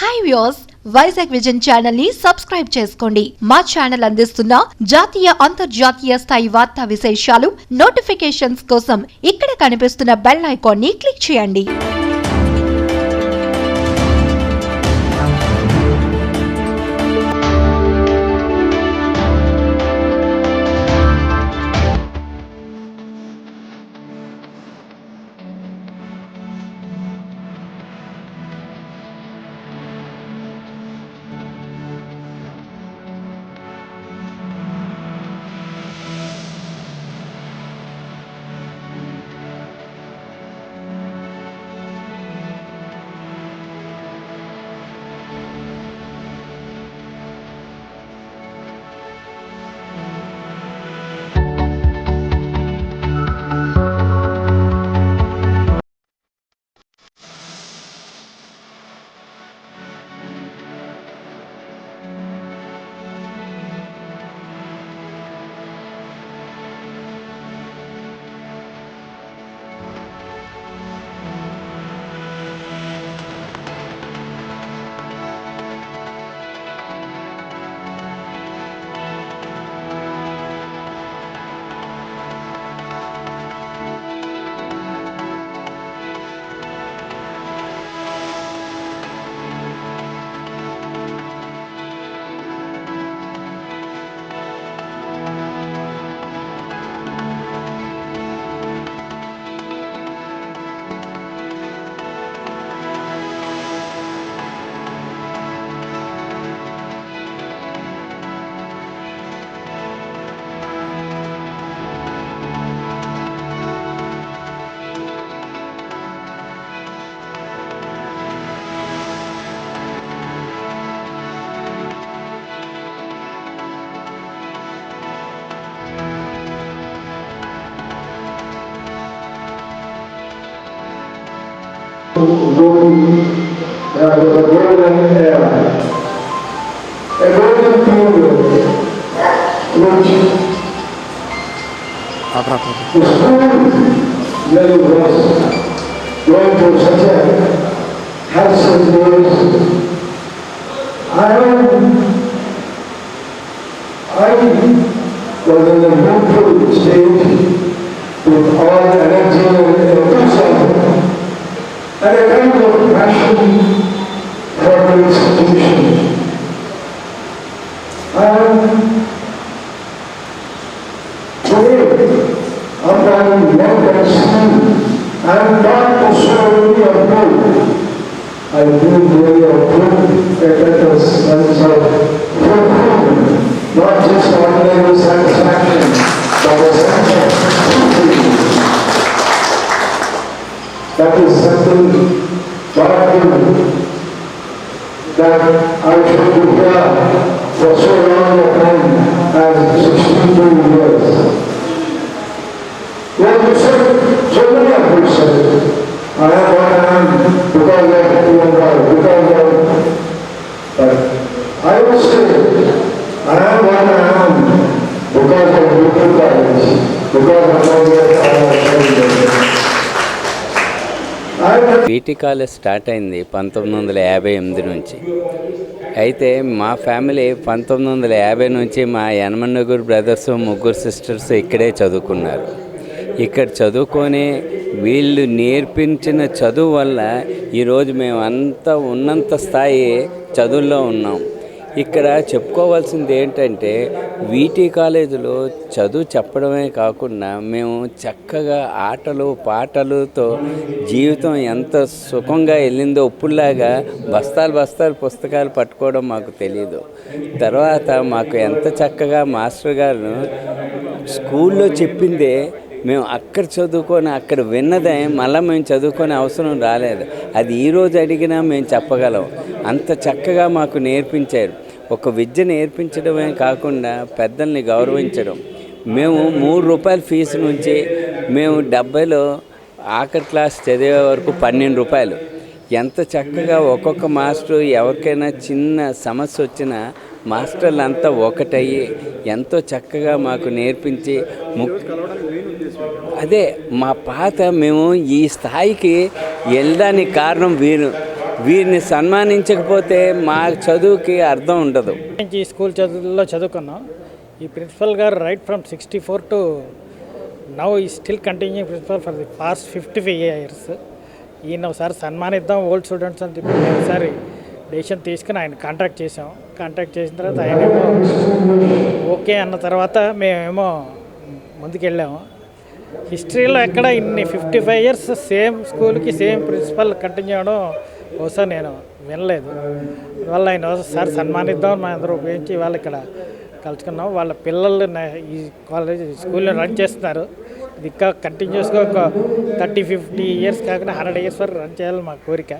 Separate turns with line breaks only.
Hi viewers, Vizag vision channel ని subscribe చేసుకోండి. మా ఛానల్ అందిస్తున్న జాతీయ అంతర్జాతీయ స్థాయి వార్తా విశేషాలు నోటిఫికేషన్స్ కోసం ఇక్కడ కనిపిస్తున్న బెల్ ఐకాన్ ని క్లిక్ చేయండి.
And a kind of passion for the institution. Today, after having worked and seen and got to so many of you, I feel very approved that it was sense of fulfillment, not just ordinary satisfaction, but a sense of fulfillment. That is something powerful that I should be here for so long a time as 62 years. Well, you said, so many of you said, I am what I am because of human God, because of, but I will say, I am what I am because of human God, because of all that I have.
వీటి college start అయింది 1958 నుంచి. అయితే మా family 1950 నుంచి మా యనమనగురు brothers ముగ్గురు sisters ఇక్కడే చదువుకున్నారు. ఇక్కడ చదువుకొని వీళ్ళు నేర్పించిన చదువు వల్ల ఈరోజు మేము అంతా ఉన్నంత స్థాయి చదువుల్లో ఉన్నాం. ఇక్కడ చెప్పుకోవాల్సింది ఏంటంటే వీటి కాలేజీలో చదువు చెప్పడమే కాకుండా మేము చక్కగా ఆటలు పాటలతో జీవితం ఎంత సుఖంగా వెళ్ళిందో ఇప్పుడులాగా బస్తాలు పుస్తకాలు పట్టుకోవడం మాకు తెలియదు. తర్వాత మాకు ఎంత చక్కగా మాస్టర్ గారు స్కూల్లో చెప్పిందే మేము అక్కడ చదువుకొని అక్కడ విన్నదే మళ్ళీ మేము చదువుకునే అవసరం రాలేదు. అది ఈరోజు అడిగినా మేము చెప్పగలం. అంత చక్కగా మాకు నేర్పించారు. ఒక విద్య నేర్పించడమే కాకుండా పెద్దల్ని గౌరవించడం. మేము 3 రూపాయల ఫీజు నుంచి మేము 70లో ఆఖరి క్లాస్ చదివే వరకు 12 రూపాయలు. ఎంత చక్కగా ఒక్కొక్క మాస్టర్ ఎవరికైనా చిన్న సమస్య వచ్చినా మాస్టర్లు అంతా ఒకటయ్యి ఎంతో చక్కగా మాకు నేర్పించి అదే మా పాత మేము ఈ స్థాయికి వెళ్ళడానికి కారణం వీరిని సన్మానించకపోతే మా చదువుకి అర్థం ఉండదు.
నుంచి ఈ స్కూల్ చదువుల్లో చదువుకున్నాం. ఈ ప్రిన్సిపల్ గారు రైట్ ఫ్రమ్ 64 టు నౌ ఈ still continue principal for the past 55 years. ఈయన ఒకసారి సన్మానిద్దాం ఓల్డ్ స్టూడెంట్స్ అని చెప్పి ఒకసారి డెసిషన్ తీసుకుని ఆయన కాంటాక్ట్ చేసాం. కాంటాక్ట్ చేసిన తర్వాత ఆయనేమో ఓకే అన్న తర్వాత మేమేమో ముందుకెళ్ళాము. హిస్టరీలో ఎక్కడ ఇన్ని 55 years సేమ్ స్కూల్కి సేమ్ ప్రిన్సిపల్ కంటిన్యూ అవ్వడం బహుశా నేను వినలేదు. అందువల్ల ఆయన ఒకసారి సన్మానిద్దాం మా అందరూ ఉపయోగించి వాళ్ళు ఇక్కడ కలుసుకున్నాం. వాళ్ళ పిల్లలు ఈ కాలేజ్ స్కూల్లో రన్ చేస్తున్నారు. ఇది ఇంకా కంటిన్యూస్గా ఒక 30-50 years కాకుండా 100 years వరకు రన్ చేయాలని మా కోరిక.